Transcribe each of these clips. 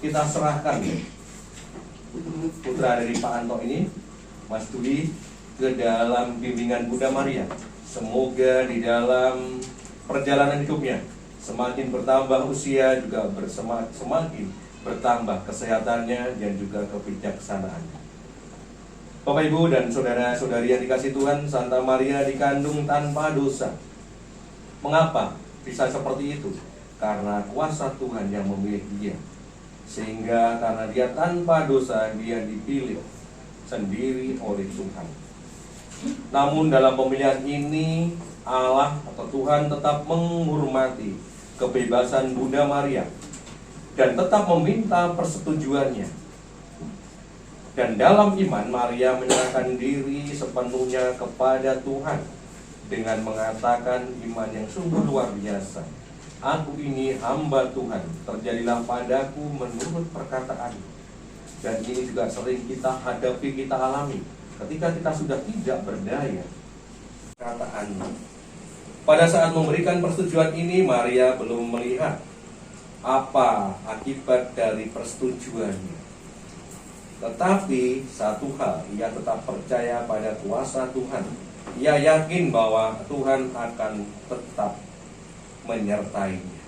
kita serahkan putra dari Pak Anto ini, Mas Dwi, ke dalam bimbingan Bunda Maria. Semoga di dalam perjalanan hidupnya semakin bertambah usia, juga semakin bertambah kesehatannya dan juga kebijaksanaannya. Bapak, Ibu, dan saudara-saudari yang dikasih Tuhan, Santa Maria dikandung tanpa dosa. Mengapa bisa seperti itu? Karena kuasa Tuhan yang memilih dia. Sehingga karena dia tanpa dosa, dia dipilih sendiri oleh Tuhan. Namun dalam pemilihan ini, Allah atau Tuhan tetap menghormati kebebasan Bunda Maria dan tetap meminta persetujuannya. Dan dalam iman, Maria menyerahkan diri sepenuhnya kepada Tuhan dengan mengatakan iman yang sungguh luar biasa. Aku ini hamba Tuhan, terjadilah padaku menurut perkataan. Dan ini juga sering kita hadapi, kita alami ketika kita sudah tidak berdaya. Perkataan. Pada saat memberikan persetujuan ini, Maria belum melihat apa akibat dari persetujuannya. Tetapi satu hal, ia tetap percaya pada kuasa Tuhan. Ia yakin bahwa Tuhan akan tetap menyertainya.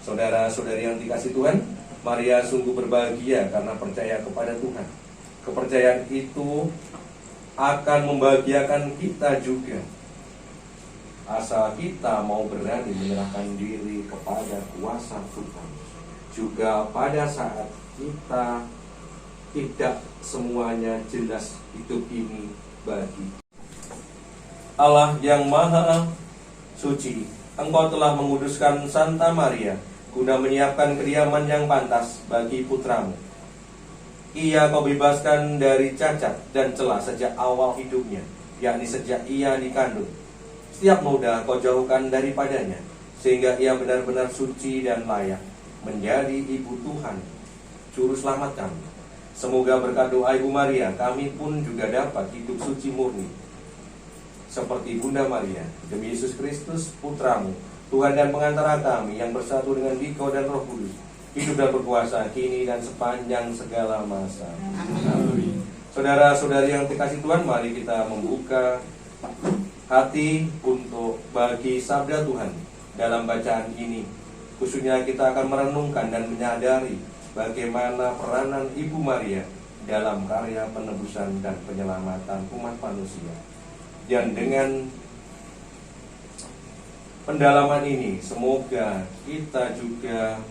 Saudara-saudari yang dikasih Tuhan, Maria sungguh berbahagia karena percaya kepada Tuhan. Kepercayaan itu akan membahagiakan kita juga, asal kita mau berani menyerahkan diri kepada kuasa Tuhan. Juga pada saat kita tidak semuanya jelas hidup ini bagi Allah yang Maha Suci. Engkau telah menguduskan Santa Maria guna menyiapkan kediaman yang pantas bagi putramu. Ia kau bebaskan dari cacat dan celah sejak awal hidupnya, yakni sejak ia dikandung. Setiap noda kau jauhkan daripadanya, sehingga ia benar-benar suci dan layak menjadi ibu Tuhan, juru selamat kami. Semoga berkat doa Ibu Maria, kami pun juga dapat hidup suci murni seperti Bunda Maria, demi Yesus Kristus Putramu, Tuhan dan pengantara kami, yang bersatu dengan Dikau dan Roh Kudus, hidup dan berkuasa kini dan sepanjang segala masa. Amin. Saudara-saudari yang dikasih Tuhan, mari kita membuka hati untuk bagi sabda Tuhan dalam bacaan ini. Khususnya kita akan merenungkan dan menyadari bagaimana peranan Ibu Maria dalam karya penebusan dan penyelamatan umat manusia. Dan dengan pendalaman ini, semoga kita juga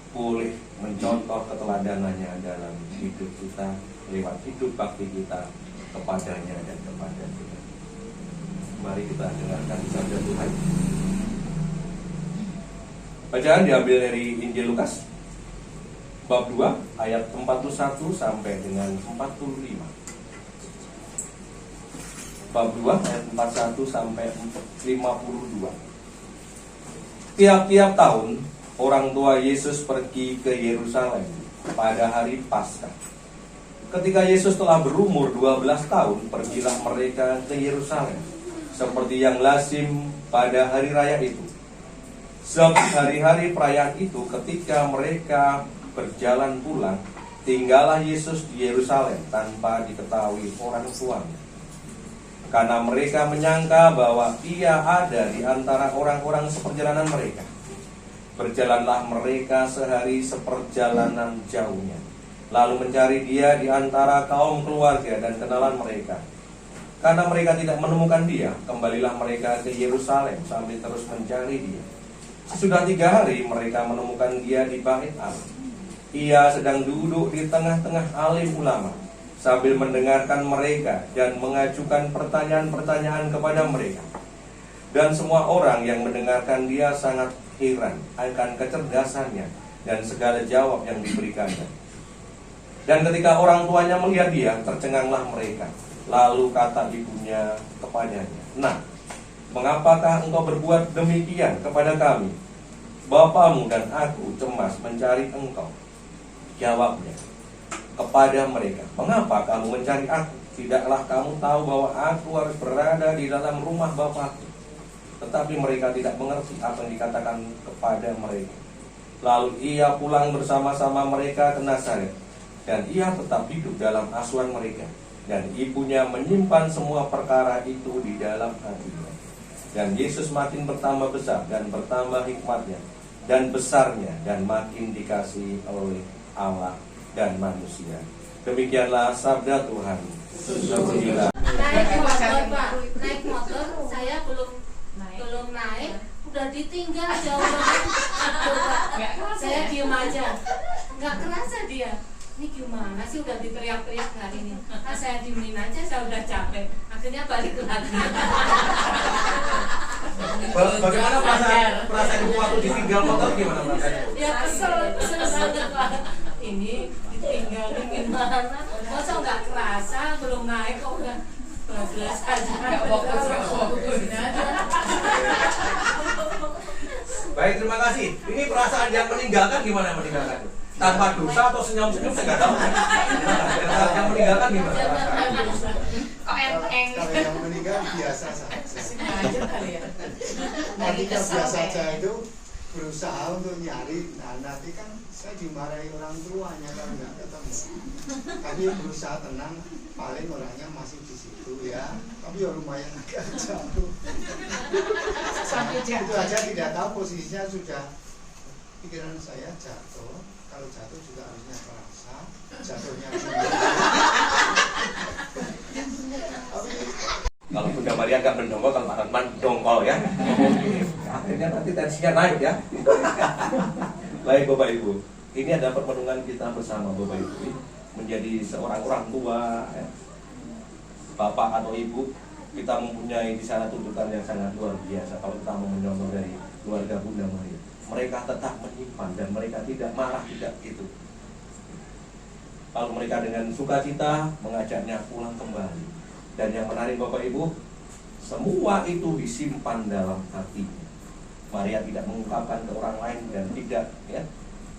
boleh mencontoh keteladanannya dalam hidup kita, lewat hidup bakti kita kepadanya dan kepada Tuhan. Mari kita dengarkan sabda Tuhan. Bacaan diambil dari Injil Lukas bab 2 ayat 41 sampai dengan 45. Bab 2 ayat 41 sampai 52. Tiap-tiap tahun orang tua Yesus pergi ke Yerusalem pada hari Paskah. Ketika Yesus telah berumur 12 tahun, pergilah mereka ke Yerusalem seperti yang lazim pada hari raya itu. Sebab hari-hari perayaan itu, ketika mereka berjalan pulang, tinggallah Yesus di Yerusalem tanpa diketahui orang tuanya. Karena mereka menyangka bahwa ia ada di antara orang-orang seperjalanan mereka. Berjalanlah mereka sehari seperjalanan jauhnya, lalu mencari dia di antara kaum keluarga dan kenalan mereka. Karena mereka tidak menemukan dia, kembalilah mereka ke Yerusalem sambil terus mencari dia. Sesudah 3 hari mereka menemukan dia di Bait Allah. Ia sedang duduk di tengah-tengah alim ulama sambil mendengarkan mereka dan mengajukan pertanyaan-pertanyaan kepada mereka. Dan semua orang yang mendengarkan dia sangat heran akan kecerdasannya dan segala jawab yang diberikannya. Dan ketika orang tuanya melihat dia, tercenganglah mereka. Lalu kata ibunya kepadanya, "Nak, mengapakah engkau berbuat demikian kepada kami? Bapamu dan aku cemas mencari engkau." Jawabnya kepada mereka, "Mengapa kamu mencari aku? Tidaklah kamu tahu bahwa aku harus berada di dalam rumah Bapakku?" Tetapi mereka tidak mengerti apa yang dikatakan kepada mereka. Lalu ia pulang bersama-sama mereka ke Nazaret, dan ia tetap hidup dalam asuhan mereka. Dan ibunya menyimpan semua perkara itu di dalam hatinya. Dan Yesus makin bertambah besar dan bertambah hikmatnya dan besarnya, dan makin dikasihi oleh Allah dan manusia. Demikianlah sabda Tuhan. Alhamdulillah. Naik motor, Pak. Naik motor, saya belum naik, udah ditinggal jauh banget. Saya diem aja, nggak kerasa dia. Ini gimana sih, udah diteriak-teriak hari ini. Nah, saya diemin aja, saya udah capek. Akhirnya balik lagi. Bagaimana perasaan ibu waktu ditinggal motor, gimana perasaannya? Ya kesel banget, Pak. Ini ditinggalin gimana? Masa nggak kerasa, belum naik kok udah bablas aja. Baik, terima kasih. Ini perasaan yang meninggalkan gimana meninggalkan? Tanpa dosa atau senyum-senyum saya nggak tahu. Yang meninggalkan gimana? Kok enteng? Kalau yang meninggal biasa saja. Ketika biasa saja itu berusaha untuk nyari. Nah, nanti kan saya dimarahi orang tuanya kalau nggak ketemu. Tapi berusaha tenang, paling orangnya masih di situ ya. Tapi ya lumayan agak jauh. Sampai jatuh. Itu aja tidak tahu posisinya sudah. Pikiran saya jatuh. Kalau jatuh juga harusnya terasa. Jatuhnya Kalau Bunda Maria agak mendongkol, kalau Pak Ratman dongkol ya. Akhirnya nanti tensinya naik ya. Baik Bapak Ibu, ini ada permenungan kita bersama Bapak Ibu. Menjadi seorang orang tua, ya. Bapak atau Ibu, kita mempunyai di sana tuntutan yang sangat luar biasa. Kalau kita mau menyontoh dari keluarga Bunda Maria, mereka tetap menyimpan dan mereka tidak marah, tidak gitu. Lalu mereka dengan sukacita mengajaknya pulang kembali. Dan yang menarik Bapak Ibu, semua itu disimpan dalam hatinya. Maria tidak mengungkapkan ke orang lain dan tidak ya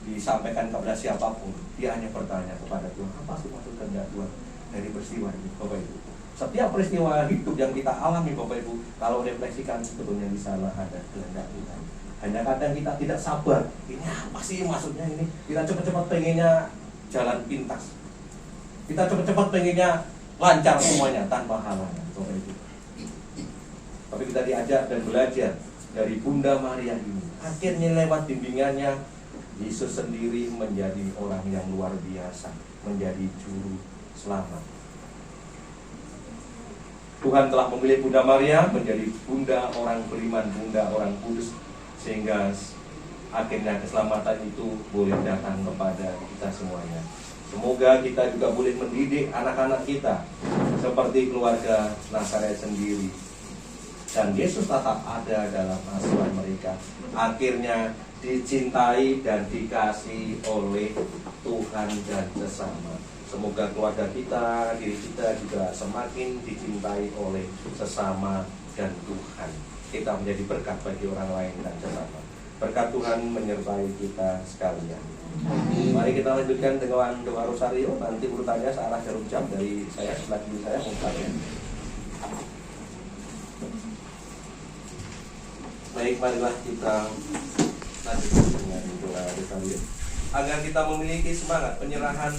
disampaikan kepada siapapun. Dia hanya bertanya kepada Tuhan, apa sih maksud kehendak Tuhan dari peristiwa ini, Bapak Ibu? Setiap peristiwa hidup yang kita alami Bapak Ibu, kalau refleksikan sebetulnya di sana ada kehendak Tuhan. Hanya kadang kita tidak sabar. Ini apa sih maksudnya ini? Kita cepat-cepat pengennya jalan pintas. Kita cepat-cepat pengennya lancar semuanya tanpa halangan, Bapak Ibu. Tapi kita diajak dan belajar dari Bunda Maria ini. Akhirnya lewat bimbingannya, Yesus sendiri menjadi orang yang luar biasa, menjadi juru selamat. Tuhan telah memilih Bunda Maria menjadi bunda orang beriman, bunda orang kudus, sehingga akhirnya keselamatan itu boleh datang kepada kita semuanya. Semoga kita juga boleh mendidik anak-anak kita seperti keluarga Nazaret sendiri. Dan Yesus tetap ada dalam asuhan mereka. Akhirnya dicintai dan dikasihi oleh Tuhan dan sesama. Semoga keluarga kita, diri kita juga semakin dicintai oleh sesama dan Tuhan. Kita menjadi berkat bagi orang lain dan sesama. Berkat Tuhan menyertai kita sekalian. Mari kita lanjutkan dengan doa rosario. Nanti urutannya searah jarum jam dari saya, sebelah kiri saya mulai. Baik, marilah kita lanjutkan dengan doa rosario. Agar kita memiliki semangat penyerahan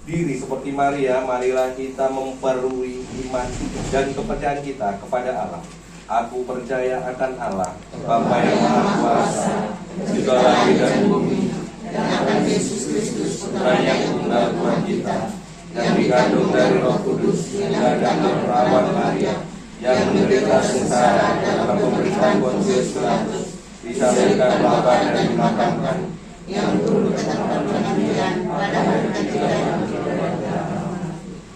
diri seperti Maria, marilah kita memperbarui iman dan kepercayaan kita kepada Allah. Aku percaya akan Allah, Bapa yang Maha Kuasa, segala langit dan bumi, dan akan Yesus Kristus, Putra yang tunggal Tuhan kita, yang dikandung dari Roh Kudus, yang dalam perawan Maria, yang menderita sengsara dalam pemerintahan Pontius Pilatus, disalibkan, mati dan dimakamkan, yang turun ke dalam kematian pada hari ketiga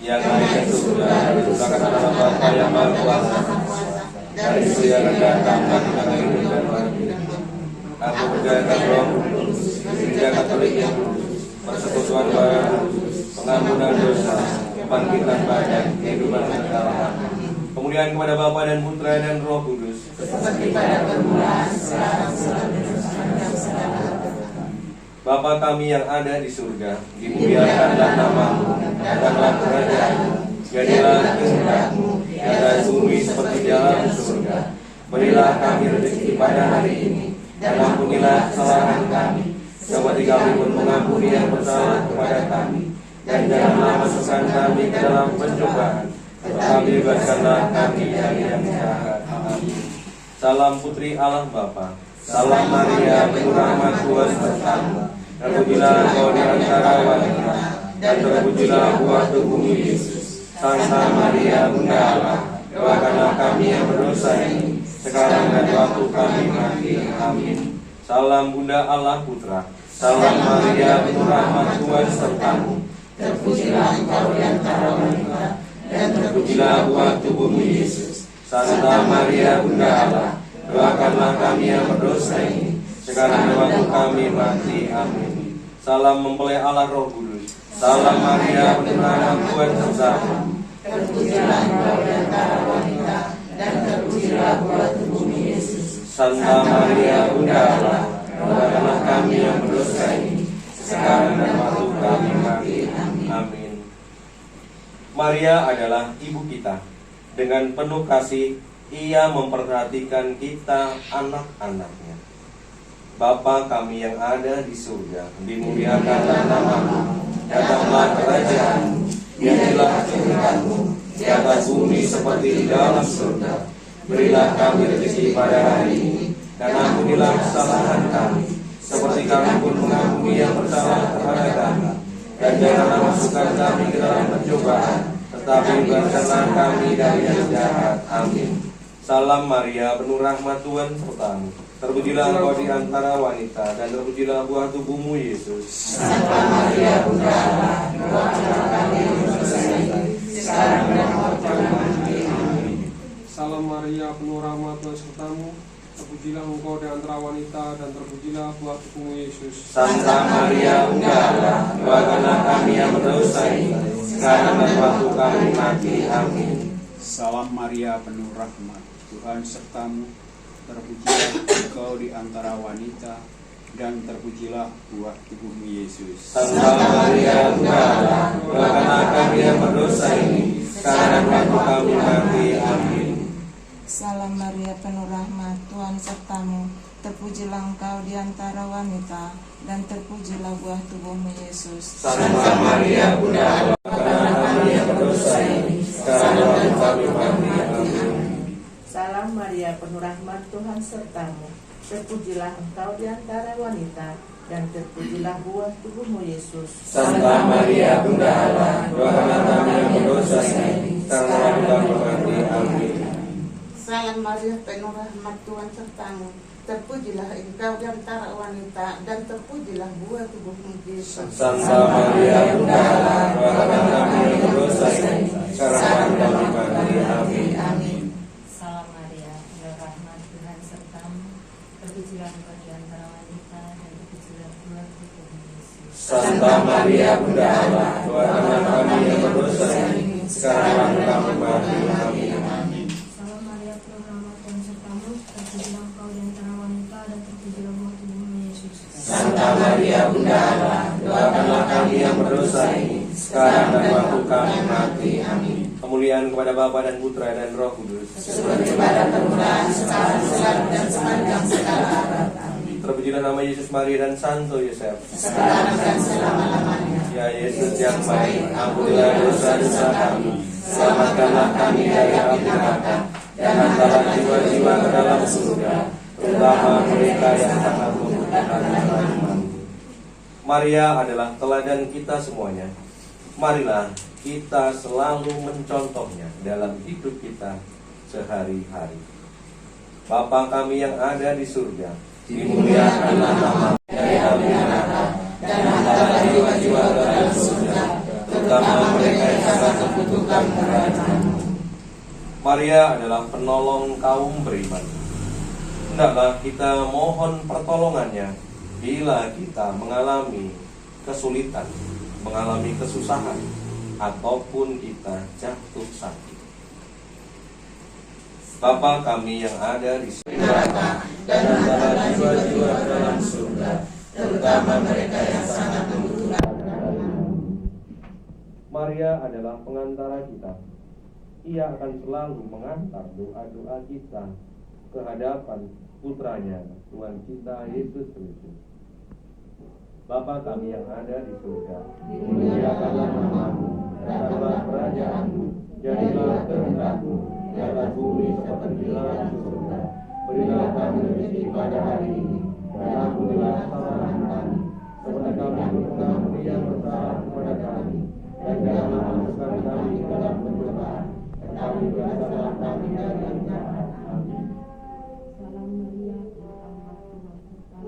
yang naik ke surga dan diletakkan dalam Bapa yang Maha Kuasa, dari surga akan datang bagi hidup dan mati. Aku percaya akan Roh Kudus, Gereja Katolik yang kudus, persekutuan baru, pengampunan dosa, kebangkitan badan, kehidupan kekal. Kemuliaan kepada Bapa dan Putra dan Roh Kudus, seperti pada permulaan, sekarang, selalu dan selamanya. Bapa kami yang ada di surga, dimuliakanlah namamu, datanglah kerajaanmu, jadilah kehendakmu di atas bumi seperti di dalam surga. Berilah kami rezeki pada hari ini, dan ampunilah kesalahan kami, seperti kami pun mengampuni yang bersalah kepada kami. Dan janganlah masukkan kami ke dalam pencobaan, tetapi bebaskanlah kami dari yang jahat. Amin. Salam Putri Allah Bapa, salam Maria, penuh rahmat Tuhan sertamu. Terpujilah engkau di antara wanita, dan terpujilah buah tubuhmu Yesus. Santa Maria, Bunda Allah, doakanlah kami yang berdosa ini, sekarang dan waktu kami mati. Amin. Salam Bunda Allah Putra, salam Maria, penuh rahmat Tuhan sertamu. Terpujilah engkau di antara wanita, dan Terpujilah buah tubuhmu Yesus. Santa Maria, Bunda Allah, doakanlah kami yang berdosa ini, sekarang dan waktu kami mati. Amin. Salam mempelai Allah Roh Kudus, salam Maria, penuh rahmat Tuhan sertamu. terpujilah engkau di antara wanita, dan terpujilah buah tubuhmu Yesus. Santa Maria, Bunda Allah, doakanlah kami yang berdosa ini, sekarang dan waktu kami mati. Amin. Maria adalah ibu kita. Dengan penuh kasih, ia memperhatikan kita anak-anaknya. Bapa kami yang ada di surga, dimuliakanlah namamu. Datanglah kerajaanmu, jadilah kehendakmu di atas bumi seperti di dalam surga. Berilah kami rezeki pada hari ini, dan ampunilah kesalahan kami, seperti kami pun mengampuni yang bersalah kepada kami. Dan janganlah masukkan kami ke dalam pencobaan, tetapi bebaskanlah kami dari yang jahat. Amin. Salam Maria, penuh rahmat Tuhan sertamu. Terpujilah engkau di antara wanita, dan terpujilah buah tubuhmu Yesus. Santa Maria, Bunda Allah, doakanlah kami yang berdosa ini, sekarang dan waktu kami mati. Amin. Salam Maria, penuh rahmat Tuhan sertamu. Terpujilah engkau di antara wanita, dan terpujilah buah tubuhmu Yesus. Santa Maria, Bunda Allah, doakanlah kami yang berdosa ini, sekarang dan waktu kami mati. Amin. Salam Maria, penuh rahmat Tuhan sertamu. Terpujilah engkau di antara wanita, dan terpujilah buah tubuhmu Yesus. Santa Maria, Bunda Allah, doakanlah kami yang berdosa ini, sekarang dan waktu kami mati. Amin. Salam Maria, penuh rahmat Tuhan sertamu. Terpujilah engkau di antara wanita, dan terpujilah buah tubuhmu Yesus. Santa Maria, Bunda Allah, doakanlah kami yang berdosa ini, sekarang dan waktu kami mati. Amin. Salam Maria, penuh rahmat Tuhan sertamu. Terpujilah engkau di antara wanita, dan terpujilah buah tubuhmu Yesus. Santa Maria, Bunda Allah, doakanlah kami yang berdosa ini, sekarang dan waktu kami mati. Amin. Salam Maria, penuh rahmat Tuhan sertamu. Terpujilah engkau di antara wanita, dan terpujilah buah tubuhmu Yesus. Santa Maria, Bunda Allah, doakanlah kami yang berdosa ini, sekarang dan waktu kami mati. Amin. Salam Maria, penuh rahmat Tuhan sertamu. Terpujilah engkau di antara wanita, dan terpujilah buah tubuhmu Yesus. Santa Maria, Bunda Allah, doakanlah kami yang berdosa ini, sekarang dan waktu kami mati. Amin. Salam Maria, penuh rahmat Tuhan sertamu. Terpujilah engkau di antara wanita, dan terpujilah buah tubuhmu Yesus. Santa Maria, Bunda Allah, doakanlah kami yang berdosa ini, sekarang dan waktu kami mati. Amin. Kemuliaan kepada Bapa dan Putra dan Roh Kudus, Seperti pada permulaan, sekarang, dan sepanjang segala abad. Amin. terpujilah nama Yesus, Maria, dan Santo Yosef. Sekarang dan selama-lamanya. Ya Yesus yang baik, ampunilah dosa-dosa kami, selamatkanlah kami dari api neraka, dan hantarlah jiwa-jiwa ke dalam surga, terutama mereka yang sangat membutuhkan pertolongan. Maria adalah teladan kita semuanya. Marilah kita selalu mencontohnya dalam hidup kita sehari-hari. Bapa kami yang ada di surga, dimuliakanlah namamu dari api neraka, dan hantarlah jiwa-jiwa ke dalam surga, terutama mereka yang sangat membutuhkan kerajaan-Mu. Maria adalah penolong kaum beriman. Hendaklah kita mohon pertolongannya bila kita mengalami kesulitan, mengalami kesusahan, ataupun kita jatuh sakit. Bapa kami yang ada di surga, dan hantarlah jiwa-jiwa ke dalam surga, terutama mereka yang sangat membutuhkan. Maria adalah pengantara kita. Ia akan selalu mengantar doa-doa kita ke hadapan putranya, Tuhan kita Yesus Kristus. Bapa kami yang ada di surga, dimuliakanlah namamu, datanglah kerajaanmu, jadilah kehendakmu di atas bumi seperti di dalam surga. Berilah kami rezeki pada hari ini, dan ampunilah kesalahan kami, seperti kami mengampuni yang bersalah kepada kami, dan janganlah masukkan kami ke dalam pencobaan, tetapi bebaskanlah kami dari yang jahat. Amin. Salam Maria, Tuhan Tuhan sertamu,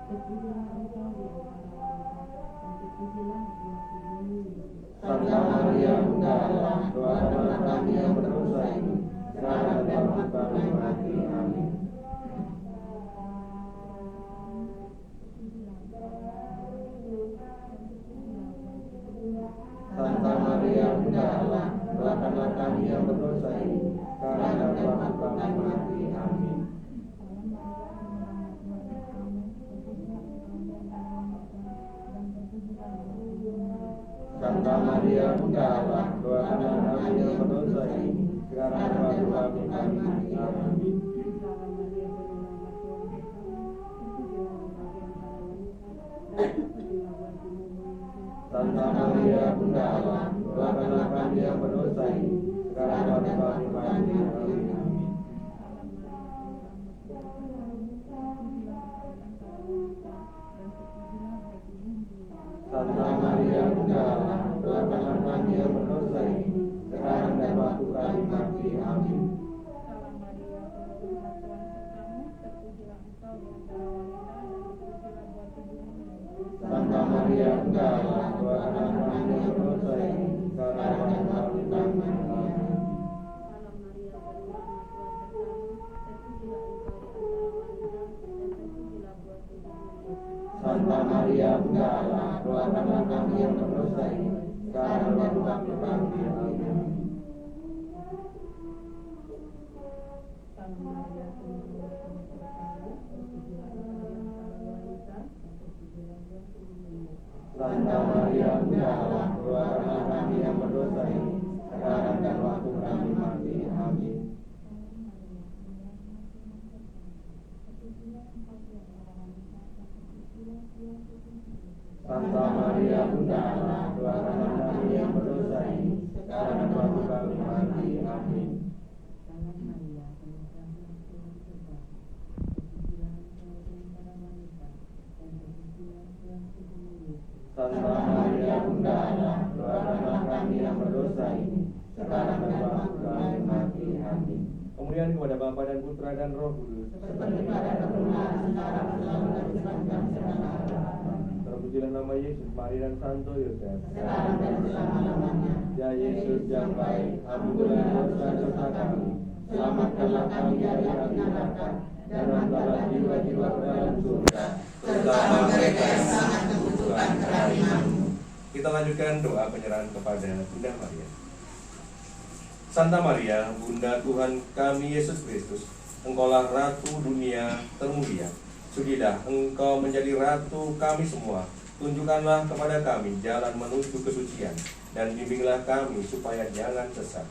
terpujilah engkau di antara wanita, dan terpujilah buah tubuhmu Yesus. Santa Maria, Bunda Allah, doakanlah kami yang berdosa ini, sekarang dan waktu kami mati. Amin. Santa Maria, Bunda Allah, doakanlah kami yang berdosa ini, sekarang dan waktu kami mati. Amin. Santa Maria, Bunda Allah, doakanlah kami yang berdosa ini, sekarang dan waktu kami mati. Amin. Santa Maria, Bunda Allah, doakanlah kami yang berdosa ini, sekarang dan waktu kami mati. Amin. Santa Maria, Bunda Allah, doakanlah kami yang berdosa ini, sekarang dan waktu kami mati. Amin. Santa Maria, Bunda Allah, doakanlah kami yang berdosa ini, sekarang dan waktu kami mati. Amin. Santa Maria, Bunda Allah, doakanlah kami yang berdosa ini, sekarang dan waktu kami mati. Amin. Santa Maria, Bunda Allah, doakanlah kami yang berdosa ini, sekarang dan waktu kami mati. Amin. Santa Maria, Bunda Allah, doakanlah kami yang berdosa ini, sekarang dan waktu kami mati. Amin. Santa Maria, Bunda Allah, doakanlah kami yang berdosa ini, sekarang dan waktu kami mati. Amin. Kemuliaan kepada Bapa dan Putra dan Roh Kudus, seperti pada permulaan, sekarang, selalu dan selamanya. Terpujilah nama Yesus, Maria dan Santo Yosef. Sekarang dan selama-lamanya. Ya Yesus yang baik, ampunilah dosa-dosa kami, selamatkanlah kami dari api neraka, dan hantarlah jiwa-jiwa ke dalam surga, terutama mereka yang sangat membutuhkan kerahiman-Mu. Kita lanjutkan doa penyerahan kepada Bunda Maria. Santa Maria, Bunda Tuhan kami Yesus Kristus, Engkaulah Ratu dunia termulia. Sudilah Engkau menjadi Ratu kami semua. Tunjukkanlah kepada kami jalan menuju kesucian, dan bimbinglah kami supaya jangan sesat.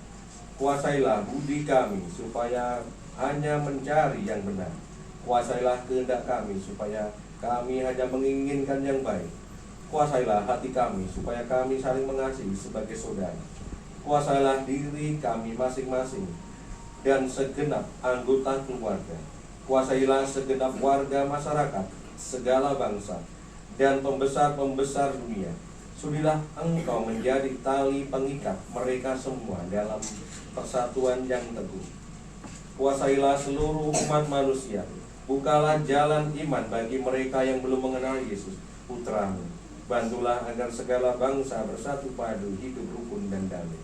Kuasailah budi kami supaya hanya mencari yang benar. Kuasailah kehendak kami supaya kami hanya menginginkan yang baik. Kuasailah hati kami supaya kami saling mengasihi sebagai saudara. Kuasailah diri kami masing-masing dan segenap anggota keluarga. Kuasailah segenap warga masyarakat, segala bangsa, dan pembesar-pembesar dunia. Sudilah Engkau menjadi tali pengikat mereka semua dalam persatuan yang teguh. Kuasailah seluruh umat manusia. Bukalah jalan iman bagi mereka yang belum mengenal Yesus, Putra-Mu. Bantulah agar segala bangsa bersatu padu, hidup rukun dan damai.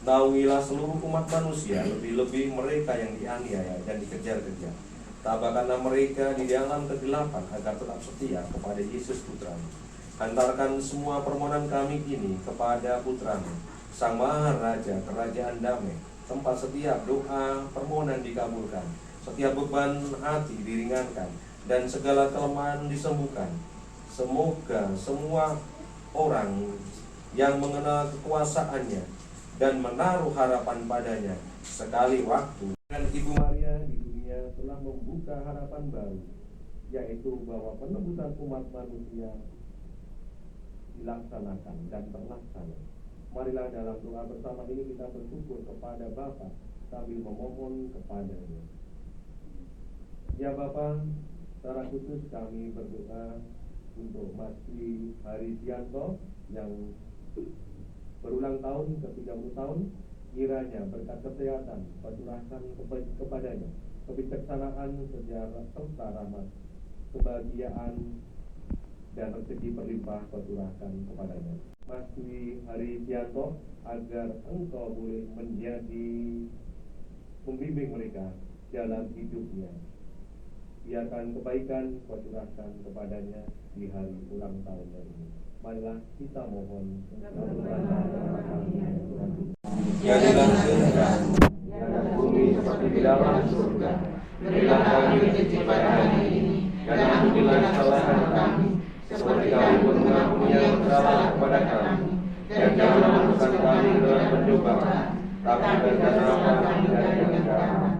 Naungilah seluruh umat manusia, lebih-lebih mereka yang dianiaya dan dikejar-kejar. Tabahkanlah mereka di dalam kegelapan agar tetap setia kepada Yesus Putra-Mu. Hantarkan semua permohonan kami ini kepada Putra-Mu, Sang Maharaja Kerajaan Damai, tempat setiap doa permohonan dikabulkan, setiap beban hati diringankan, dan segala kelemahan disembuhkan. Semoga semua orang yang mengenal kekuasaannya dan menaruh harapan padanya sekali waktu dengan Ibu Maria di dunia telah membuka harapan baru, yaitu bahwa penebusan umat manusia dilaksanakan dan terlaksana. Marilah dalam doa bersama ini kita bersyukur kepada Bapa sambil memohon kepadanya. Ya Bapa, secara khusus kami berdoa untuk Mas Dwi Harisyanto yang berulang tahun ke-30 tahun. Kiranya berkat kesehatan curahkan kepadanya kebijaksanaan sejarah serta rahmat, kebahagiaan dan rezeki berlimpah curahkan kepadanya. Mas Dwi Harisyanto, agar Engkau boleh menjadi pembimbing mereka dalam hidupnya. Biarkan kebaikan curahkan kepadanya di hari ulang tahunnya ini. Marilah kita mohon. Jadilah surga dan bumi seperti di dalam surga. Berilah kami rezeki pada hari ini, dan ampunilah kesalahan kami, seperti kami pun mengampuni yang bersalah kepada kami. Dan janganlah masukkan kami ke dalam pencobaan, tapi bebaskanlah kami dari yang jahat.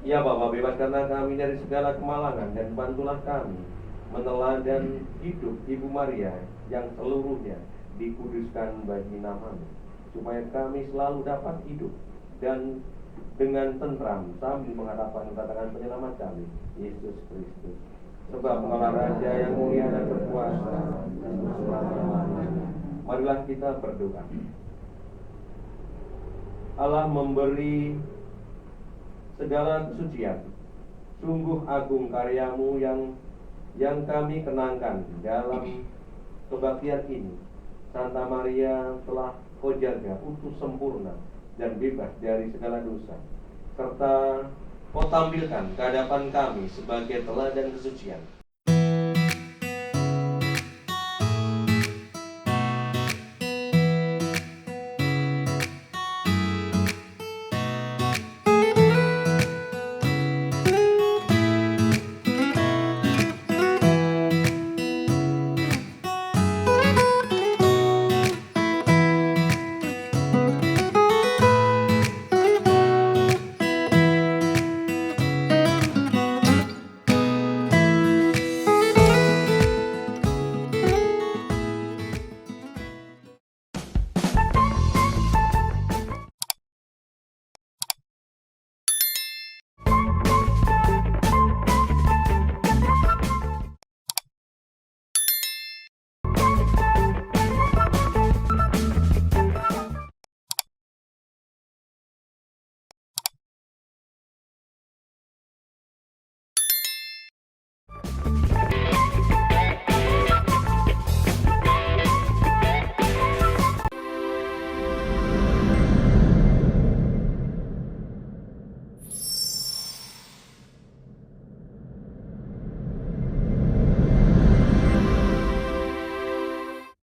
Ya Bapa, bebaskanlah kami dari segala kemalangan dan bantulah kami meneladan hidup Ibu Maria yang seluruhnya dikuduskan bagi nama-Mu, supaya kami selalu dapat hidup dan dengan tentram sambil menghadapkan kedatangan penyelamat kami, Yesus Kristus. Sebab Engkaulah Raja yang mulia dan berkuasa selama-lamanya. Marilah kita berdoa. Allah memberi segala kesucian. Sungguh agung karya-Mu yang kami kenangkan dalam kebaktian ini. Santa Maria telah Kau jaga utuh sempurna dan bebas dari segala dosa, serta Kau tampilkan ke hadapan kami sebagai teladan kesucian.